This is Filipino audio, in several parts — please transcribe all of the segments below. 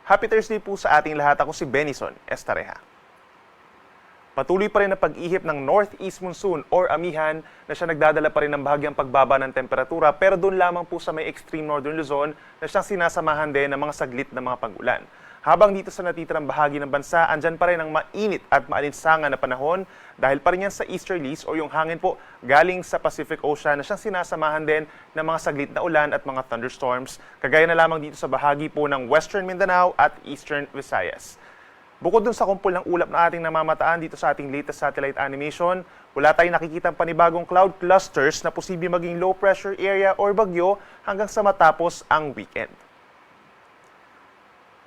Happy Thursday po sa ating lahat. Ako si Benison Estareja. Patuloy pa rin ang pag-ihip ng northeast monsoon or amihan na siya nagdadala pa rin ng bahagyang pagbaba ng temperatura pero doon lamang po sa may extreme northern Luzon na siyang sinasamahan din ng mga saglit na mga pag-ulan. Habang dito sa natitirang bahagi ng bansa, andyan pa rin ang mainit at maalinsangan na panahon dahil pa rin yan sa easterlies o yung hangin po galing sa Pacific Ocean na siyang sinasamahan din ng mga saglit na ulan at mga thunderstorms, kagaya na lamang dito sa bahagi po ng Western Mindanao at Eastern Visayas. Bukod dun sa kumpul ng ulap na ating namamataan dito sa ating latest satellite animation, wala tayong nakikitang panibagong cloud clusters na posibleng maging low pressure area or bagyo hanggang sa matapos ang weekend.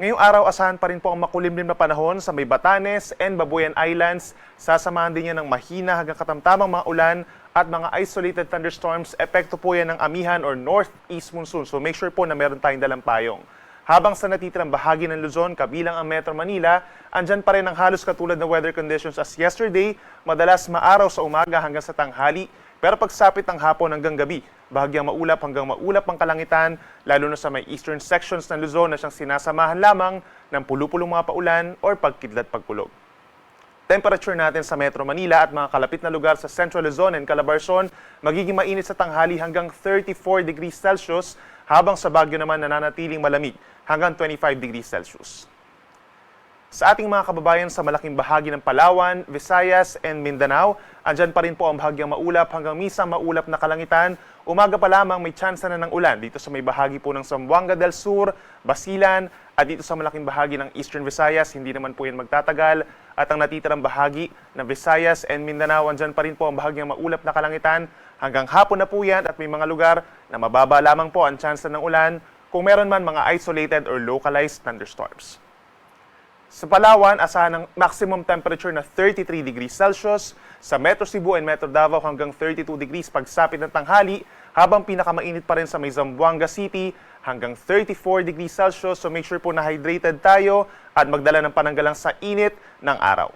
Ngayong araw, asahan pa rin po ang makulimlim na panahon sa may Batanes and Babuyan Islands. Sasamahan din yan ng mahina hanggang katamtamang mga ulan at mga isolated thunderstorms. Epekto po yan ng amihan or northeast monsoon. So make sure po na meron tayong dalang payong. Habang sa natitirang bahagi ng Luzon, kabilang ang Metro Manila, andyan pa rin ang halos katulad na weather conditions as yesterday, madalas maaraw sa umaga hanggang sa tanghali, pero pagsapit ng hapon hanggang gabi, bahagyang maulap hanggang maulap ang kalangitan, lalo na sa may eastern sections ng Luzon na siyang sinasamahan lamang ng pulu-pulong mga paulan or pagkidlat pagkulog. Temperature natin sa Metro Manila at mga kalapit na lugar sa Central Luzon and Calabarzon, magiging mainit sa tanghali hanggang 34 degrees Celsius, habang sa Baguio naman nananatiling malamig hanggang 25 degrees Celsius. Sa ating mga kababayan sa malaking bahagi ng Palawan, Visayas, and Mindanao, andyan pa rin po ang bahagyang maulap hanggang minsan maulap na kalangitan. Umaga pa lamang may tsansa na ng ulan dito sa may bahagi po ng Zamboanga del Sur, Basilan, at dito sa malaking bahagi ng Eastern Visayas, hindi naman po yan magtatagal. At ang natitirang bahagi ng Visayas and Mindanao, andyan pa rin po ang bahagyang maulap na kalangitan. Hanggang hapon na po yan at may mga lugar na mababa lamang po ang tsansa ng ulan kung meron man mga isolated or localized thunderstorms. Sa Palawan, asahan ng maximum temperature na 33 degrees Celsius. Sa Metro Cebu and Metro Davao hanggang 32 degrees pagsapit ng tanghali, habang pinakamainit pa rin sa may Zamboanga City hanggang 34 degrees Celsius. So make sure po na hydrated tayo at magdala ng pananggalang sa init ng araw.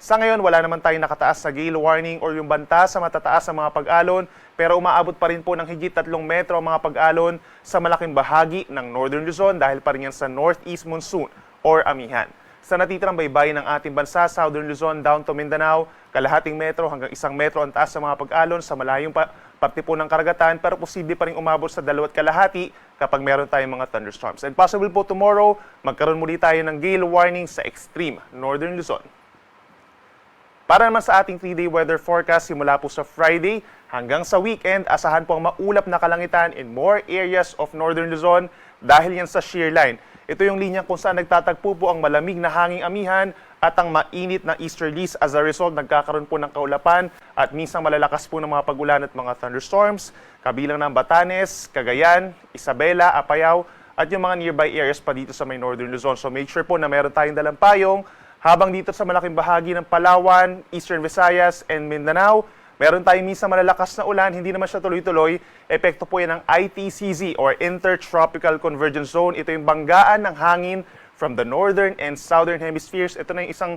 Sa ngayon, wala naman tayong nakataas na gale warning or yung banta sa matataas na mga pag-alon, pero umaabot pa rin po ng higit 3 metro ang mga pag-alon sa malaking bahagi ng Northern Luzon dahil pa rin yan sa northeast monsoon or amihan. Sa natitirang baybayin ng ating bansa, Southern Luzon down to Mindanao, kalahating metro hanggang 1 metro ang taas sa mga pag-alon sa malayong parte po ng karagatan, pero posible pa rin umabot sa 2.5 kapag meron tayong mga thunderstorms. And possible po tomorrow, magkaroon muli tayo ng gale warning sa extreme Northern Luzon. Para naman sa ating 3-day weather forecast, simula po sa Friday hanggang sa weekend, asahan po ang maulap na kalangitan in more areas of Northern Luzon dahil yan sa shear line. Ito yung linya kung saan nagtatagpo po ang malamig na hanging amihan at ang mainit na easterlies. As a result, nagkakaroon po ng kaulapan at minsan malalakas po ng mga pag-ulan at mga thunderstorms, kabilang ng Batanes, Cagayan, Isabela, Apayao, at yung mga nearby areas pa dito sa may Northern Luzon. So make sure po na meron tayong dalang payong. Habang dito sa malaking bahagi ng Palawan, Eastern Visayas, and Mindanao, meron tayong minsan malalakas na ulan, hindi naman siya tuloy-tuloy. Epekto po yan ng ITCZ or Intertropical Convergence Zone. Ito yung banggaan ng hangin from the northern and southern hemispheres. Ito na yung isang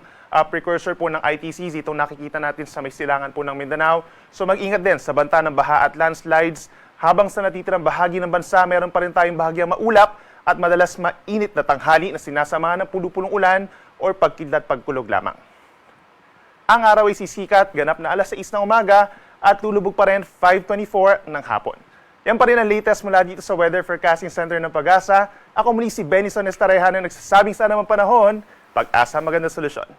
precursor po ng ITCZ. Itong nakikita natin sa may silangan po ng Mindanao. So mag-ingat din sa banta ng baha at landslides. Habang sa natitirang bahagi ng bansa, meron pa rin tayong bahagyang maulap at madalas mainit na tanghali na sinasamahan ng pulu-pulong ulan or pagkidlat pagkulog lamang. Ang araw ay sisikat, ganap na alas 6 ng umaga at lulubog pa rin 5:24 ng hapon. Yan pa rin ang latest mula dito sa Weather Forecasting Center ng Pag-asa. Ako muli si Benison Estareja na nagsasabing sana ng panahon, pag-asa magandang solusyon.